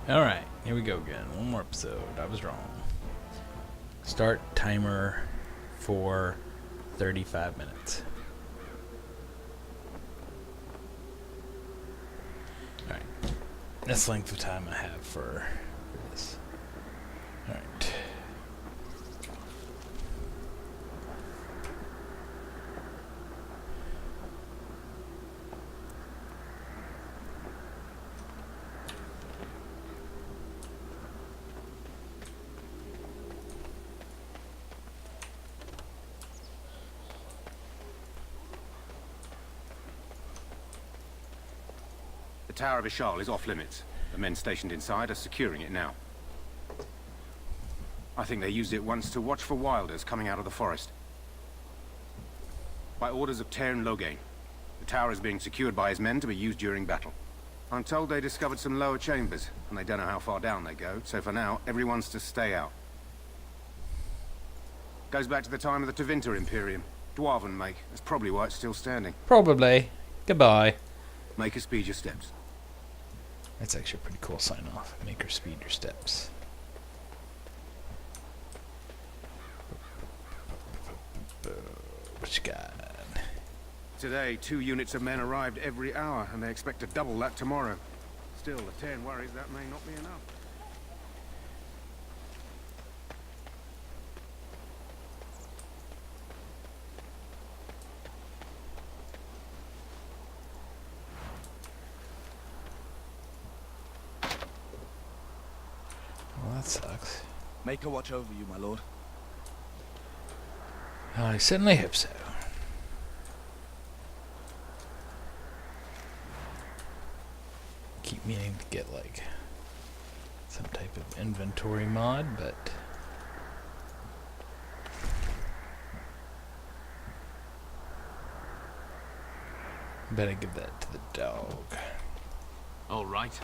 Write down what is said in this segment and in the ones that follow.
Alright, here we go again. One more episode. I was wrong. Start timer for 35 minutes. Alright. That's the length of time I have for this. Alright. The Tower of Ishal is off limits. The men stationed inside are securing it now. I think they used it once to watch for wilders coming out of the forest. By orders of Tairn Loghain, the tower is being secured by his men to be used during battle. I'm told they discovered some lower chambers, and they don't know how far down they go, so for now, everyone's to stay out. Goes back to the time of the Tevinter Imperium. Dwarven make. That's probably why it's still standing. Probably. Goodbye. Make her speed your steps. That's actually a pretty cool sign off. Make her speed your steps. What you got? Today, 2 units of men arrived every hour, and they expect to double that tomorrow. Still, the Tairn worries that may not be enough. Well, that sucks. Make her watch over you, my lord. I certainly hope so. Keep meaning to get, like, some type of inventory mod, but... better give that to the dog. All right.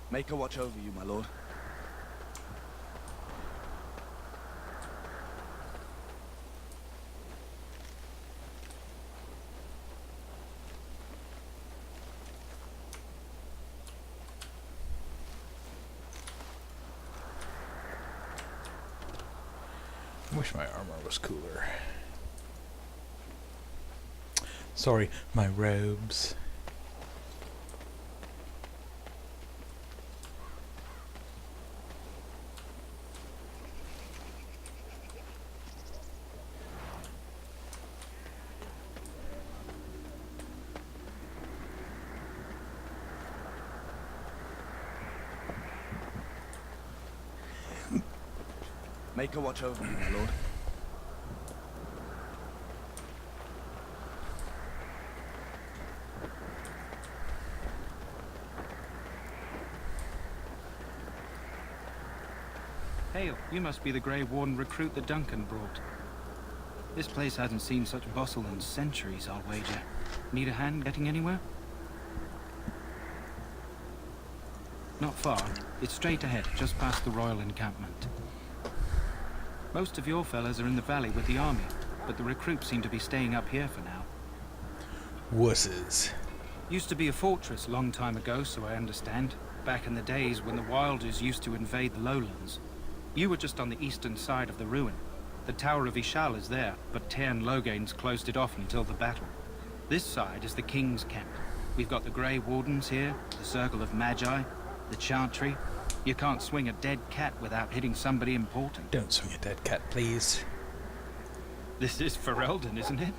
Make her watch over you, my lord. I wish my armor was cooler. Sorry, my robes. Make her watch over you, my lord. Hail, you must be the Grey Warden recruit that Duncan brought. This place hasn't seen such bustle in centuries, I'll wager. Need a hand getting anywhere? Not far. It's straight ahead, just past the Royal Encampment. Most of your fellas are in the valley with the army, but the recruits seem to be staying up here for now. Wusses. Used to be a fortress long time ago, so I understand. Back in the days when the Wilders used to invade the lowlands. You were just on the eastern side of the ruin. The Tower of Ishal is there, but Tairn Loghain's closed it off until the battle. This side is the King's camp. We've got the Grey Wardens here, the Circle of Magi, the Chantry. You can't swing a dead cat without hitting somebody important. Don't swing a dead cat, please. This is Ferelden, isn't it?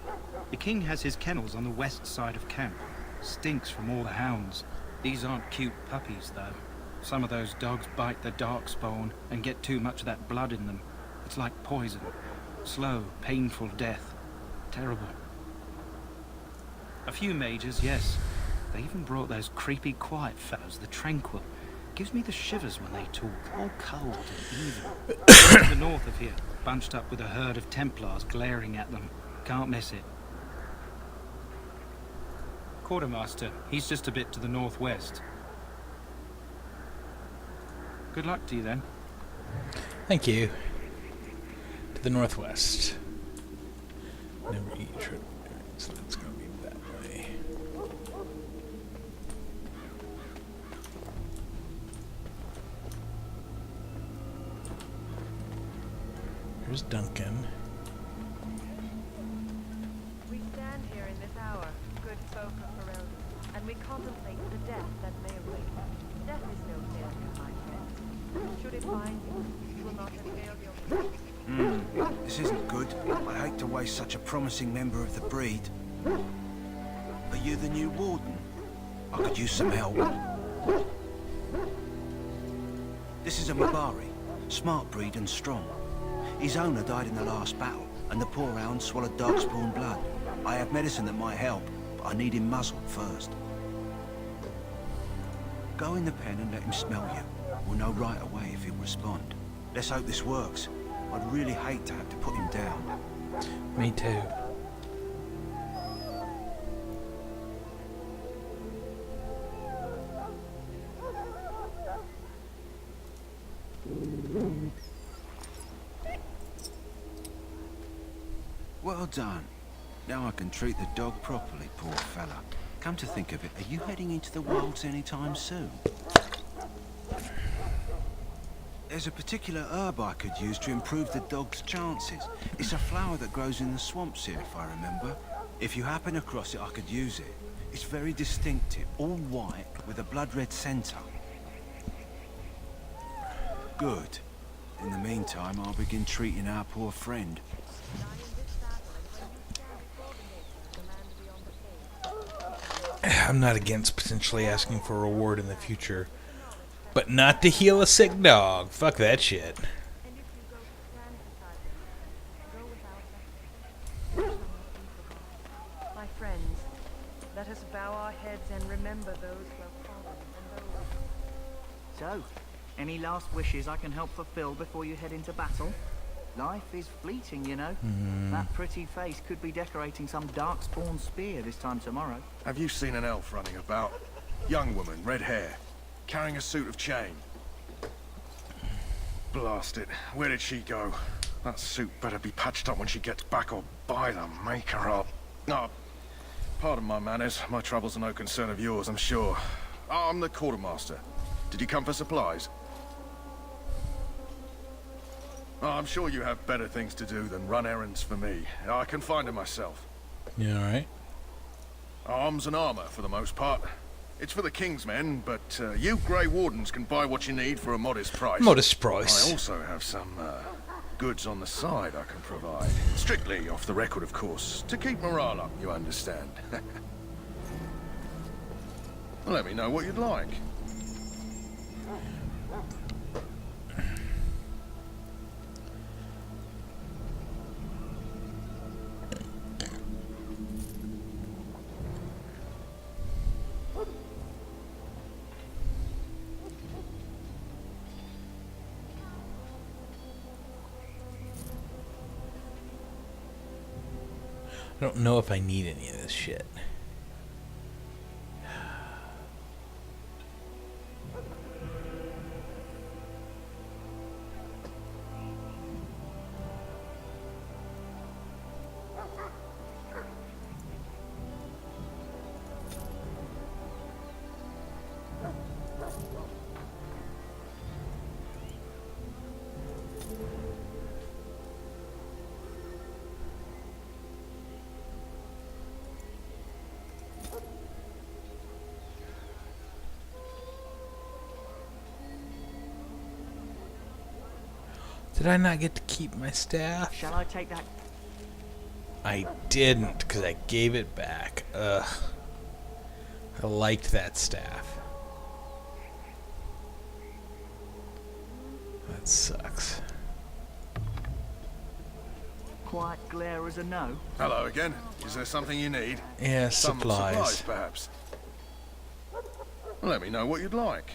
The King has his kennels on the west side of camp. Stinks from all the hounds. These aren't cute puppies, though. Some of those dogs bite the darkspawn and get too much of that blood in them. It's like poison. Slow, painful death. Terrible. A few mages, yes. They even brought those creepy quiet fellows, the Tranquil. Gives me the shivers when they talk, all cold and evil. To the north of here, bunched up with a herd of Templars glaring at them. Can't miss it. Quartermaster, he's just a bit to the northwest. Good luck to you then. Thank you. To the northwest. Never eat shrimp. So it's gonna be that way. Here's Duncan. We stand here in this hour, good folk of Ferelden, and we contemplate the death that may await. Death is no failure, my friend. Should it find you, you will not have failed your mission. This isn't good. I hate to waste such a promising member of the breed. Are you the new warden? I could use some help. This is a Mabari. Smart breed and strong. His owner died in the last battle, and the poor hound swallowed darkspawn blood. I have medicine that might help, but I need him muzzled first. Go in the pen and let him smell you. We'll know right away if he'll respond. Let's hope this works. I'd really hate to have to put him down. Me too. Well done. Now I can treat the dog properly, poor fella. Come to think of it, are you heading into the wilds anytime soon? There's a particular herb I could use to improve the dog's chances. It's a flower that grows in the swamps here, if I remember. If you happen across it, I could use it. It's very distinctive, all white, with a blood-red centre. Good. In the meantime, I'll begin treating our poor friend. I'm not against potentially asking for a reward in the future, but not to heal a sick dog. Fuck that shit. And if you go to stand beside them, go without them. My friends, let us bow our heads and remember those who have fallen and those. So, any last wishes I can help fulfill before you head into battle? Life is fleeting, you know. That pretty face could be decorating some darkspawn spear this time tomorrow. Have you seen an elf running about? Young woman, red hair, carrying a suit of chain. Blast it. Where did she go? That suit better be patched up when she gets back, or by the maker up. No, pardon my manners. My troubles are no concern of yours, I'm sure. I'm the quartermaster. Did you come for supplies? Oh, I'm sure you have better things to do than run errands for me. I can find them myself. You alright? Arms and armor, for the most part. It's for the King's men, but you Grey Wardens can buy what you need for a modest price. Modest price. I also have some goods on the side I can provide. Strictly off the record, of course. To keep morale up, you understand. Let me know what you'd like. I don't know if I need any of this shit. Did I not get to keep my staff? Shall I take that? I didn't, because I gave it back. Ugh. I liked that staff. That sucks. Quiet glare as a no. Hello again. Is there something you need? Yeah, Some supplies. perhaps. Let me know what you'd like.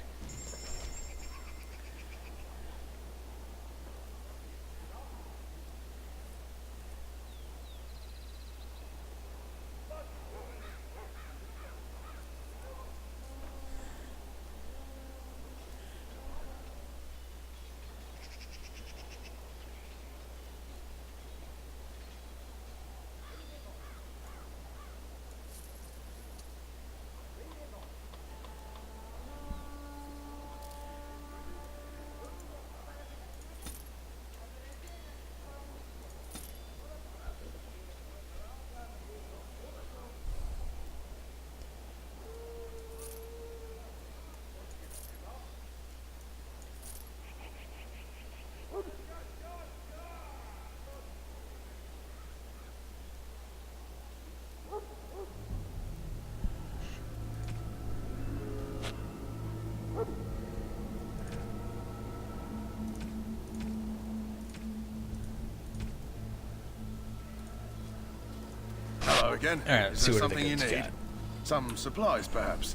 Hello again. All right, let's Is see there what something you everything's need? got. Some supplies, perhaps?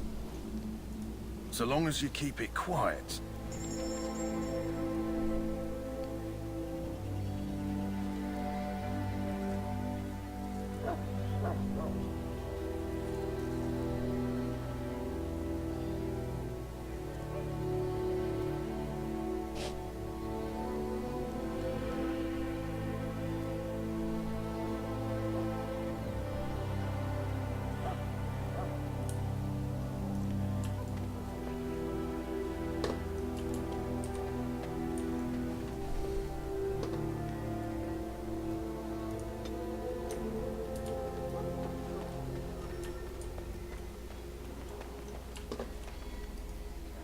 So long as you keep it quiet.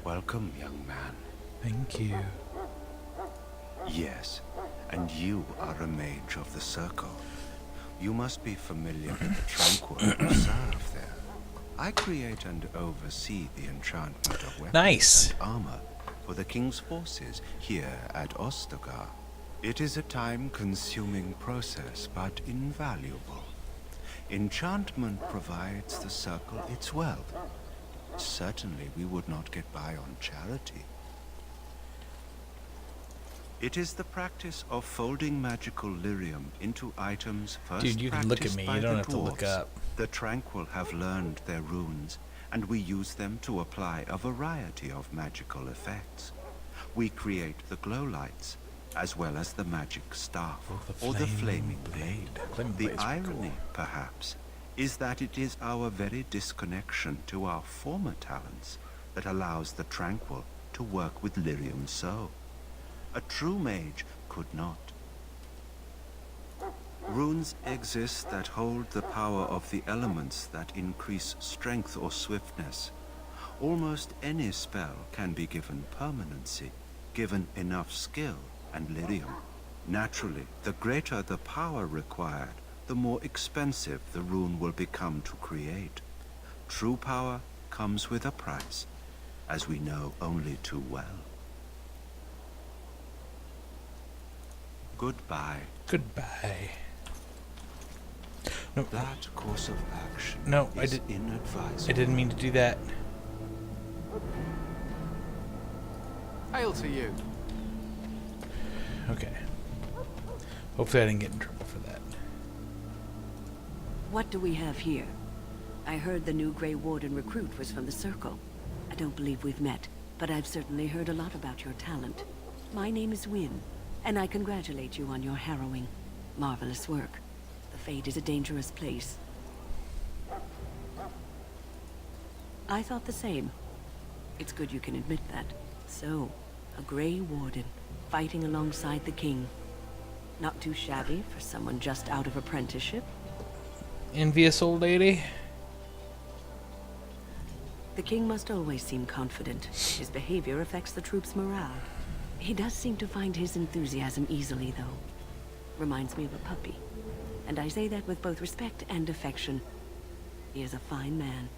Welcome, young man. Thank you. Yes, and you are a mage of the Circle. You must be familiar with the Tranquil who serve there. I create and oversee the enchantment of weapons Nice. and armor for the King's forces here at Ostagar. It is a time-consuming process, but invaluable. Enchantment provides the Circle its wealth. Certainly we would not get by on charity. It is the practice of folding magical lyrium into items first Dude, you can look at practiced me. by You don't the have to look dwarves. up. The Tranquil have learned their runes, and we use them to apply a variety of magical effects. We create the glow lights, as well as the magic staff, or the flaming blade. The irony, perhaps, is that it is our very disconnection to our former talents that allows the Tranquil to work with lyrium so. A true mage could not. Runes exist that hold the power of the elements that increase strength or swiftness. Almost any spell can be given permanency, given enough skill and lyrium. Naturally, the greater the power required, the more expensive the rune will become to create. True power comes with a price, as we know only too well. Goodbye. Goodbye. No, That course of action no, is inadvisable. I didn't mean to do that. Hail to you. Okay. Hopefully I didn't get in trouble for that. What do we have here? I heard the new Grey Warden recruit was from the Circle. I don't believe we've met, but I've certainly heard a lot about your talent. My name is Wynne, and I congratulate you on your harrowing, marvelous work. The Fade is a dangerous place. I thought the same. It's good you can admit that. So, a Grey Warden, fighting alongside the King. Not too shabby for someone just out of apprenticeship. Envious old lady? The King must always seem confident. His behavior affects the troops' morale. He does seem to find his enthusiasm easily, though. Reminds me of a puppy. And I say that with both respect and affection. He is a fine man.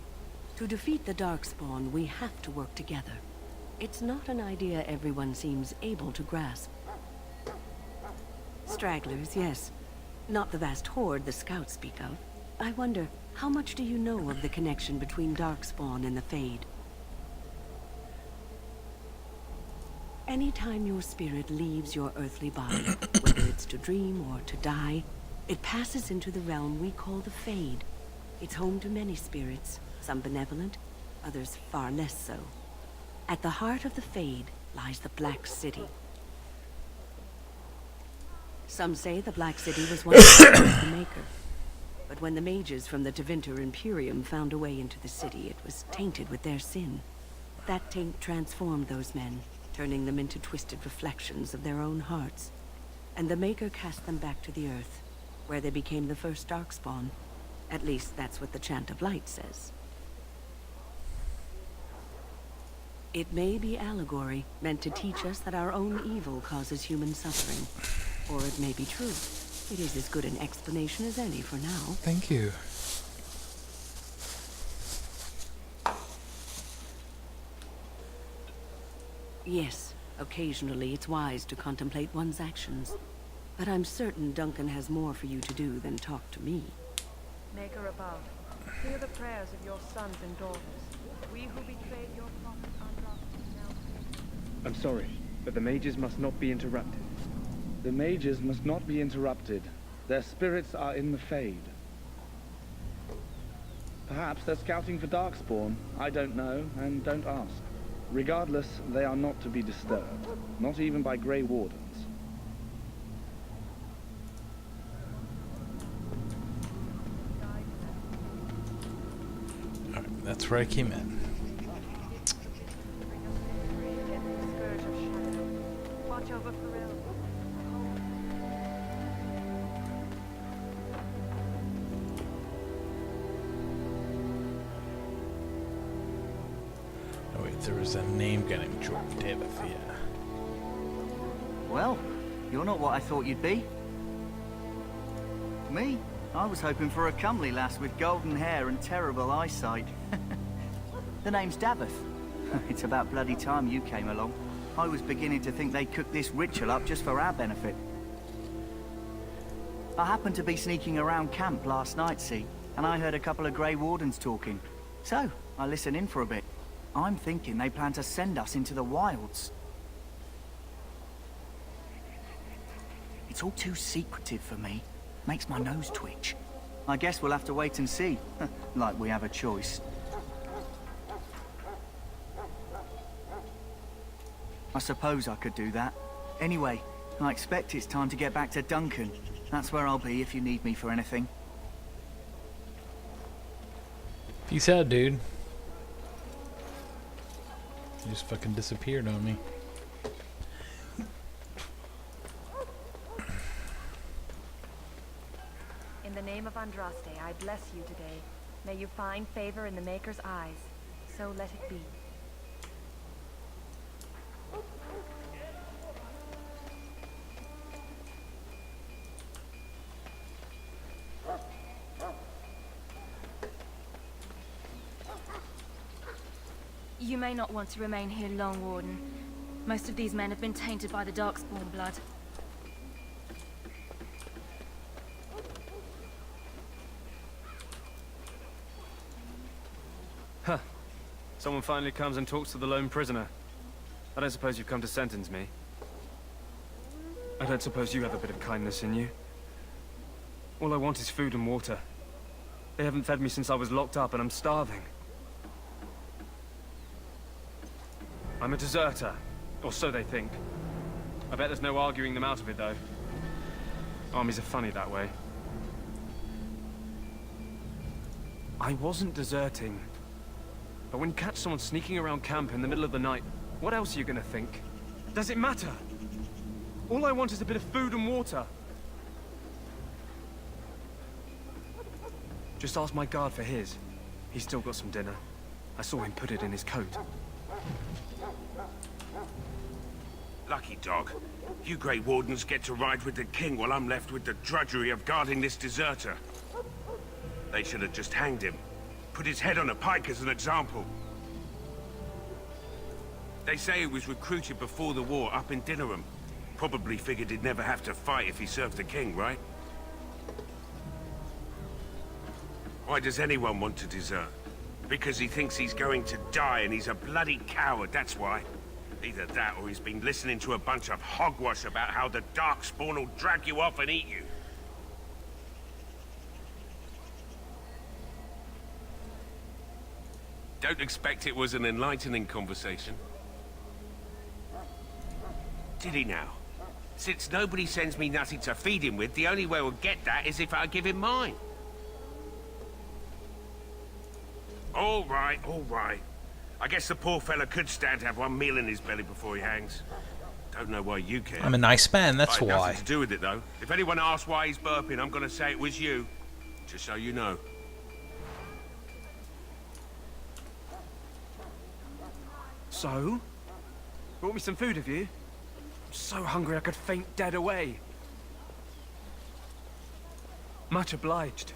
To defeat the Darkspawn, we have to work together. It's not an idea everyone seems able to grasp. Stragglers, yes. Not the vast horde the scouts speak of. I wonder, how much do you know of the connection between Darkspawn and the Fade? Anytime your spirit leaves your earthly body, whether it's to dream or to die, it passes into the realm we call the Fade. It's home to many spirits, some benevolent, others far less so. At the heart of the Fade lies the Black City. Some say the Black City was once the Maker. But when the mages from the Tevinter Imperium found a way into the city, it was tainted with their sin. That taint transformed those men, turning them into twisted reflections of their own hearts. And the Maker cast them back to the earth, where they became the first Darkspawn. At least that's what the Chant of Light says. It may be allegory, meant to teach us that our own evil causes human suffering. Or it may be true. It is as good an explanation as any for now. Thank you. Yes, occasionally it's wise to contemplate one's actions. But I'm certain Duncan has more for you to do than talk to me. Maker above, hear the prayers of your sons and daughters. We who betrayed your prophet Andraste now pay. I'm sorry, but the mages must not be interrupted. The mages must not be interrupted. Their spirits are in the Fade. Perhaps they're scouting for Darkspawn. I don't know, and don't ask. Regardless, they are not to be disturbed. Not even by Grey Wardens. Alright, that's where I came in. Scourge of shadow. Watch over Pharrell. Oh wait, there was a name guy named George Davis, yeah. Well, you're not what I thought you'd be. Me? I was hoping for a comely lass with golden hair and terrible eyesight. The name's Davith. It's about bloody time you came along. I was beginning to think they cooked this ritual up just for our benefit. I happened to be sneaking around camp last night, see, and I heard a couple of Grey Wardens talking. So, I listened in for a bit. I'm thinking they plan to send us into the wilds. It's all too secretive for me. Makes my nose twitch. I guess we'll have to wait and see. Like we have a choice. I suppose I could do that. Anyway, I expect it's time to get back to Duncan. That's where I'll be if you need me for anything. Peace out, dude. You just fucking disappeared on me. In the name of Andraste, I bless you today. May you find favor in the Maker's eyes. So let it be. You may not want to remain here long, Warden. Most of these men have been tainted by the Darkspawn blood. Huh. Someone finally comes and talks to the lone prisoner. I don't suppose you've come to sentence me. I don't suppose you have a bit of kindness in you. All I want is food and water. They haven't fed me since I was locked up and I'm starving. I'm a deserter, or so they think. I bet there's no arguing them out of it, though. Armies are funny that way. I wasn't deserting. But when you catch someone sneaking around camp in the middle of the night, what else are you gonna think? Does it matter? All I want is a bit of food and water. Just ask my guard for his. He's still got some dinner. I saw him put it in his coat. Lucky dog. You Grey Wardens get to ride with the king while I'm left with the drudgery of guarding this deserter. They should have just hanged him. Put his head on a pike as an example. They say he was recruited before the war up in Dinnerham. Probably figured he'd never have to fight if he served the king, right? Why does anyone want to desert? Because he thinks he's going to die and he's a bloody coward, that's why. Either that or he's been listening to a bunch of hogwash about how the Darkspawn will drag you off and eat you. Don't expect it was an enlightening conversation. Did he now? Since nobody sends me nothing to feed him with, the only way we'll get that is if I give him mine. All right, all right. I guess the poor fella could stand to have one meal in his belly before he hangs. Don't know why you care. I'm a nice man, that's I had why. nothing to do with it, though. If anyone asks why he's burping, I'm gonna say it was you. Just so you know. So? Brought me some food, have you? I'm so hungry I could faint dead away. Much obliged.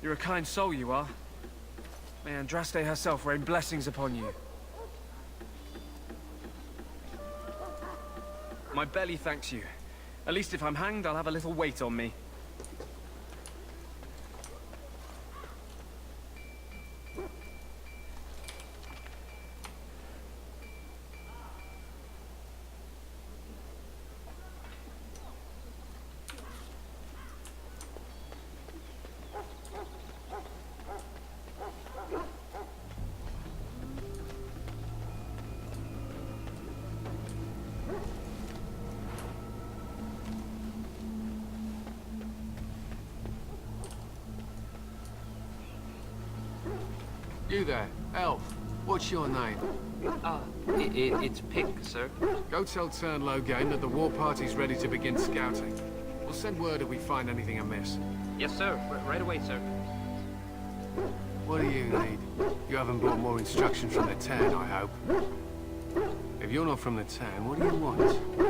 You're a kind soul, you are. May Andraste herself rain blessings upon you. My belly thanks you. At least if I'm hanged, I'll have a little weight on me. You there, elf. What's your name? It's Pick, sir. Go tell Tern Logain that the war party's ready to begin scouting. We'll send word if we find anything amiss. Yes, sir. Right away, sir. What do you need? You haven't brought more instruction from the town, I hope. If you're not from the town, what do you want?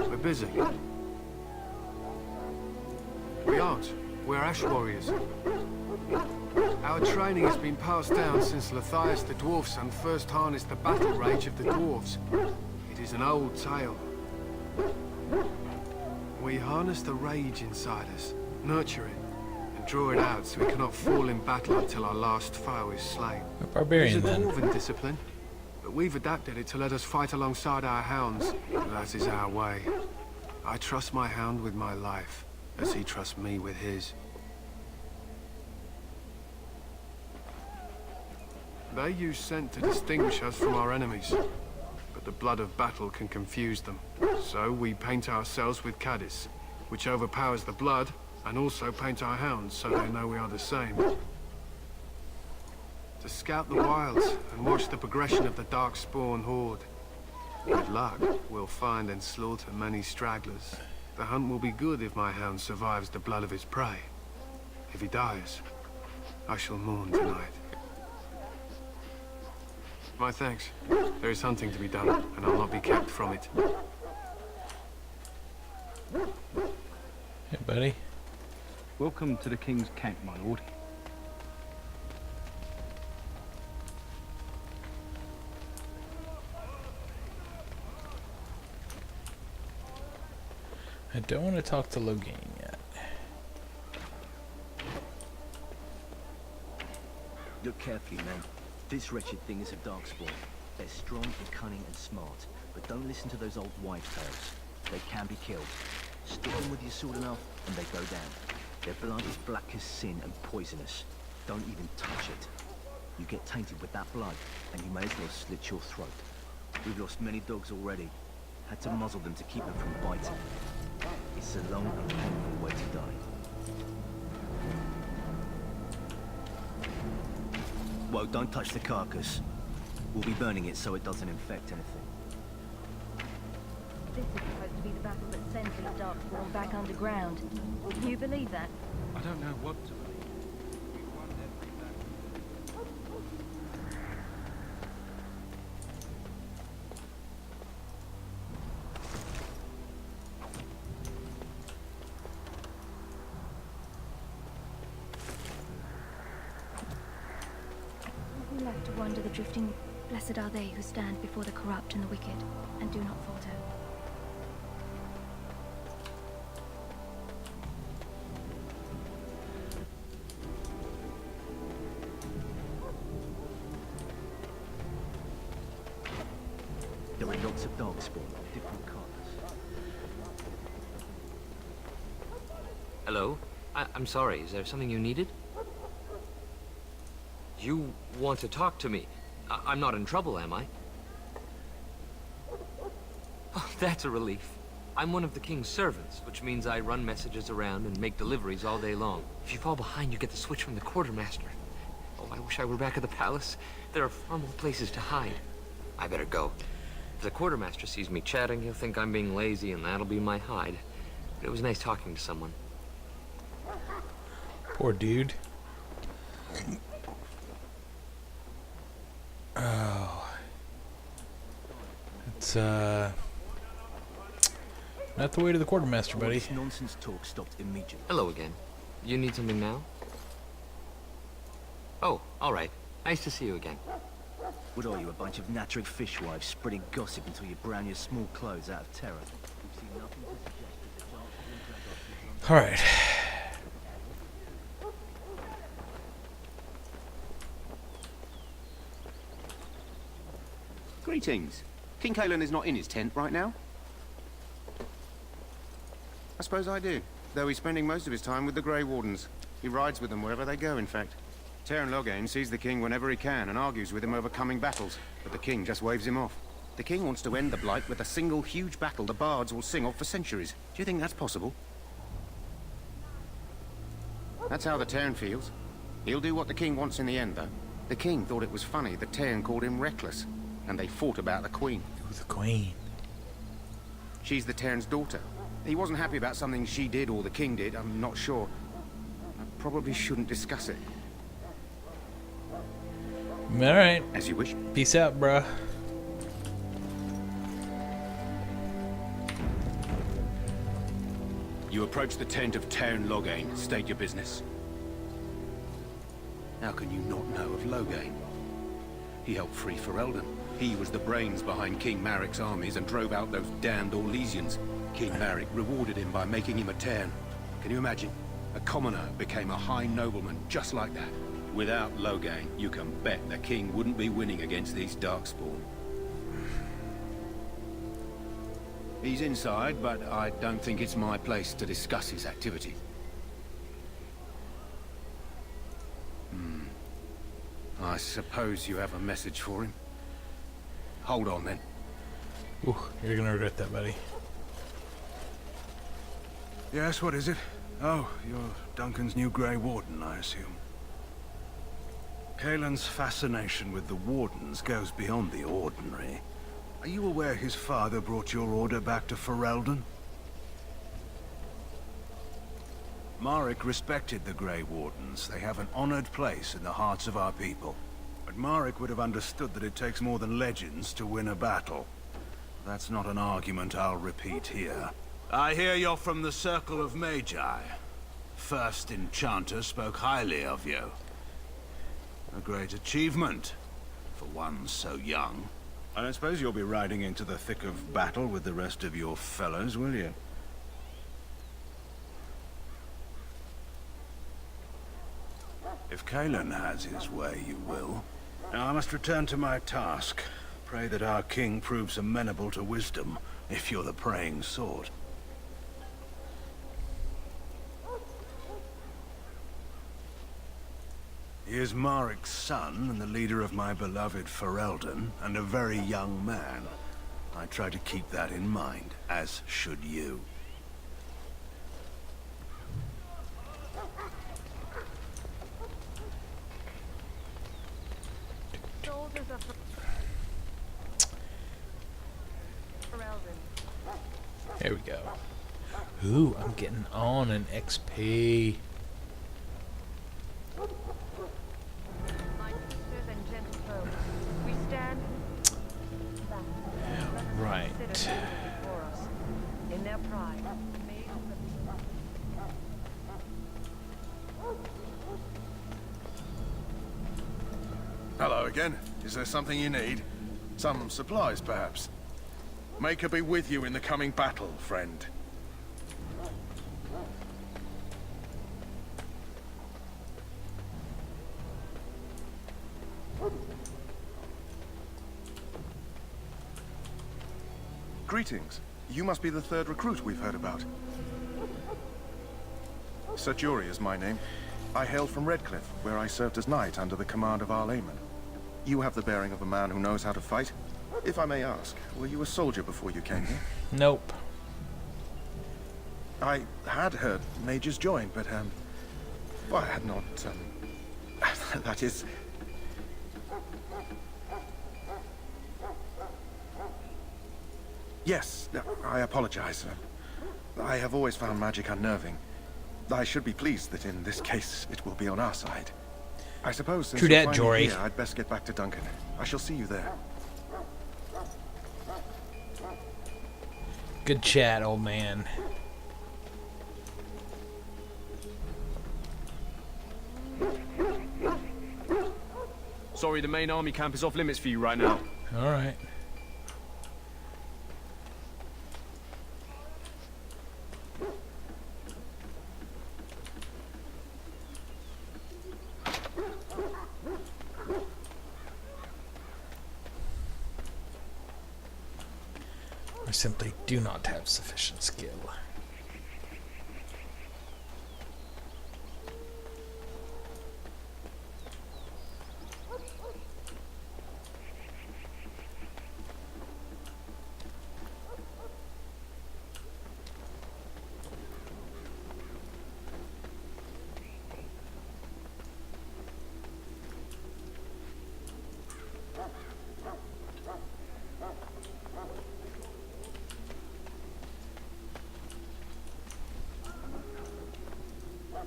We're busy. We aren't. We're ash warriors. Our training has been passed down since Lathias the Dwarf Son first harnessed the battle rage of the dwarves. It is an old tale. We harness the rage inside us, nurture it, and draw it out so we cannot fall in battle until our last foe is slain. A barbarian, It's a then. dwarven discipline, but we've adapted it to let us fight alongside our hounds. That is our way. I trust my hound with my life, as he trusts me with his. They use scent to distinguish us from our enemies, but the blood of battle can confuse them. So we paint ourselves with caddis, which overpowers the blood, and also paint our hounds so they know we are the same. To scout the wilds and watch the progression of the Darkspawn horde. With luck, we'll find and slaughter many stragglers. The hunt will be good if my hound survives the blood of his prey. If he dies, I shall mourn tonight. My thanks. There is hunting to be done, and I'll not be kept from it. Hey, buddy. Welcome to the King's Camp, my lord. I don't want to talk to Logain yet. Look carefully, man. This wretched thing is a darkspawn. They're strong and cunning and smart, but don't listen to those old wives' tales. They can be killed. Stick them with your sword enough, and they go down. Their blood is black as sin and poisonous. Don't even touch it. You get tainted with that blood, and you may as well slit your throat. We've lost many dogs already. Had to muzzle them to keep them from biting. It's a long and painful way to die. Whoa, don't touch the carcass. We'll be burning it so it doesn't infect anything. This is supposed to be the battle that sends these Darkspawn back underground. Can you believe that? I don't know what to believe. We've won every battle. We left to wander the drifting. Blessed are they who stand before the corrupt and the wicked, and do not falter. There are lots of darkspawn, different colors. Hello? I'm sorry, is there something you needed? You want to talk to me? I'm not in trouble, am I? Oh, that's a relief. I'm one of the king's servants, which means I run messages around and make deliveries all day long. If you fall behind, you get the switch from the quartermaster. Oh, I wish I were back at the palace. There are far more places to hide. I better go. If the quartermaster sees me chatting, he'll think I'm being lazy, and that'll be my hide. But it was nice talking to someone. Poor dude. Oh. It's, not the way to the quartermaster, buddy. This nonsense talk stopped immediately. Hello again. You need something now? Oh, all right. Nice to see you again. What are you, a bunch of Natric fishwives spreading gossip until you brown your small clothes out of terror? We've seen nothing to suggest that the dark All right. Greetings. King Kalen is not in his tent right now? I suppose I do, though he's spending most of his time with the Grey Wardens. He rides with them wherever they go, in fact. Tern Logain sees the king whenever he can and argues with him over coming battles, but the king just waves him off. The king wants to end the Blight with a single huge battle the bards will sing of for centuries. Do you think that's possible? That's how the Tern feels. He'll do what the king wants in the end, though. The king thought it was funny that Teyrn called him reckless, and they fought about the queen. Who's the queen? She's the Teyrn's daughter. He wasn't happy about something she did or the king did, I'm not sure. I probably shouldn't discuss it. Alright. As you wish. Peace out, bruh. You approach the tent of Teyrn Loghain. State your business. How can you not know of Loghain? He helped free Ferelden. He was the brains behind King Maric's armies and drove out those damned Orlesians. King Maric rewarded him by making him a Teyrn. Can you imagine? A commoner became a high nobleman just like that. Without Loghain, you can bet the king wouldn't be winning against these Darkspawn. He's inside, but I don't think it's my place to discuss his activity. I suppose you have a message for him. Hold on, then. Ooh, you're gonna regret that, buddy. Yes, what is it? Oh, you're Duncan's new Grey Warden, I assume. Kaelin's fascination with the Wardens goes beyond the ordinary. Are you aware his father brought your order back to Ferelden? Maric respected the Grey Wardens. They have an honored place in the hearts of our people. But Maric would have understood that it takes more than legends to win a battle. That's not an argument I'll repeat here. I hear you're from the Circle of Magi. First Enchanter spoke highly of you. A great achievement, for one so young. I don't suppose you'll be riding into the thick of battle with the rest of your fellows, will you? If Caelan has his way, you will. Now I must return to my task. Pray that our king proves amenable to wisdom, if you're the praying sort. He is Maric's son and the leader of my beloved Ferelden, and a very young man. I try to keep that in mind, as should you. Soldiers of Ferelden. There we go. Ooh, I'm getting on an XP. My sisters and gentlefolk, we stand back. Right. Consider them before us. In their pride, made of the Hello again. Is there something you need? Some supplies, perhaps? May her be with you in the coming battle, friend. Greetings. You must be the third recruit we've heard about. Sir Jury is my name. I hail from Redcliffe, where I served as knight under the command of Arl Eamon. You have the bearing of a man who knows how to fight. If I may ask, were you a soldier before you came here? Nope. I had heard mages join, but, well, I had not, that is... Yes, I apologize. I have always found magic unnerving. I should be pleased that in this case it will be on our side. I suppose since True you're that, finally Jory. here, I'd best get back to Duncan. I shall see you there. Good chat, old man. Sorry, the main army camp is off limits for you right now. Alright. I simply do not have sufficient skill.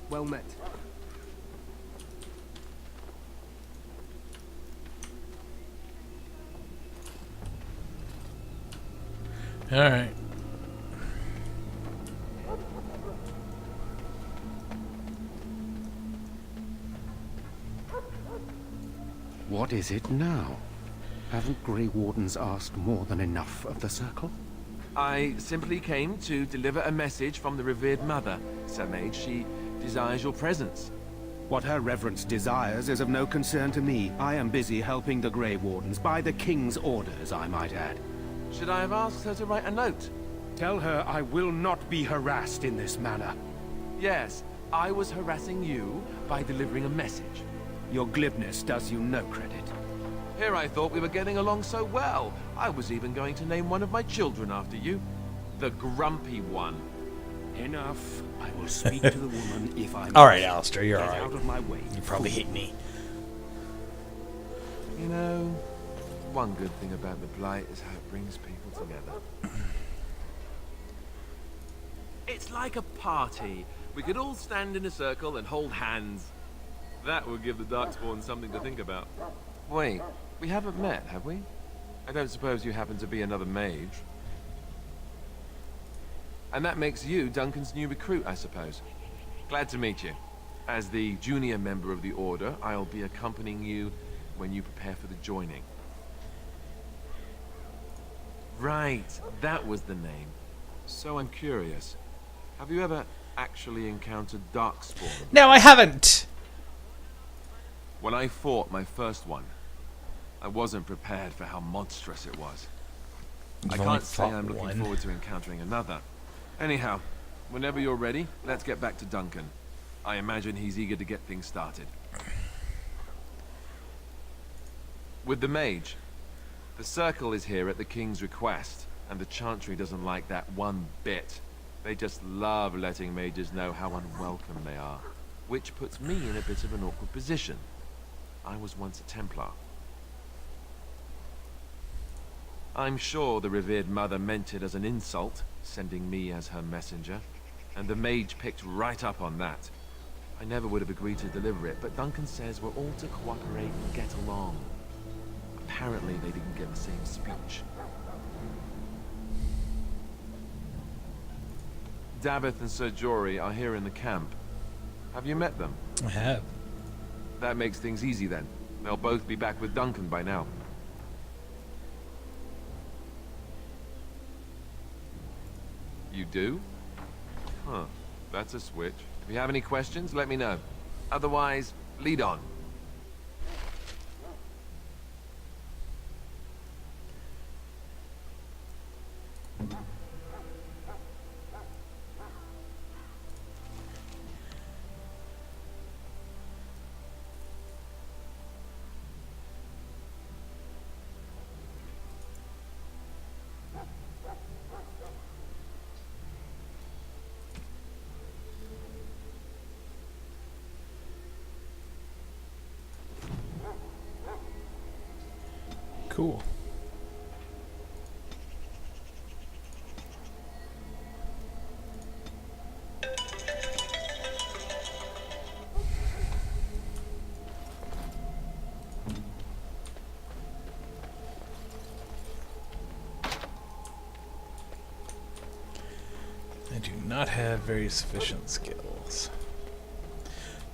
Well met. All right. What is it now? Haven't Grey Wardens asked more than enough of the Circle? I simply came to deliver a message from the revered mother, Sir Mage. She desires your presence. What her reverence desires is of no concern to me. I am busy helping the Grey Wardens, by the King's orders, I might add. Should I have asked her to write a note? Tell her I will not be harassed in this manner. Yes, I was harassing you by delivering a message. Your glibness does you no credit. Here I thought we were getting along so well. I was even going to name one of my children after you. The Grumpy One. Enough. I will speak to the woman if I'm... Alright, Alistair, you're Get alright. out of my way. You probably hate me. You know, one good thing about the Blight is how it brings people together. It's like a party. We could all stand in a circle and hold hands. That would give the Darkspawn something to think about. Wait, we haven't met, have we? I don't suppose you happen to be another mage. And that makes you Duncan's new recruit, I suppose. Glad to meet you. As the junior member of the Order, I'll be accompanying you when you prepare for the joining. Right, that was the name. So I'm curious. Have you ever actually encountered Darkspawn? No, I haven't! When I fought my first one, I wasn't prepared for how monstrous it was. I can't say I'm looking forward to encountering another. Anyhow, whenever you're ready, let's get back to Duncan. I imagine he's eager to get things started. With the mage, the Circle is here at the King's request, and the Chantry doesn't like that one bit. They just love letting mages know how unwelcome they are, which puts me in a bit of an awkward position. I was once a Templar. I'm sure the revered mother meant it as an insult, sending me as her messenger, and the mage picked right up on that. I never would have agreed to deliver it, but Duncan says we're all to cooperate and get along. Apparently they didn't get the same speech. Davith and Sir Jory are here in the camp. Have you met them? I have. That makes things easy then. They'll both be back with Duncan by now. You do? Huh. That's a switch. If you have any questions, let me know. Otherwise, lead on. Cool. I do not have very sufficient skills,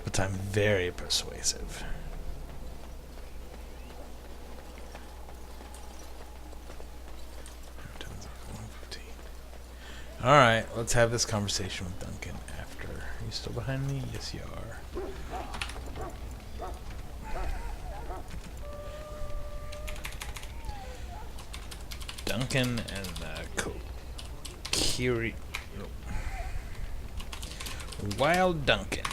but I'm very persuasive. Alright, let's have this conversation with Duncan after. Are you still behind me? Yes, you are. Duncan and Kiri. Wild Duncan.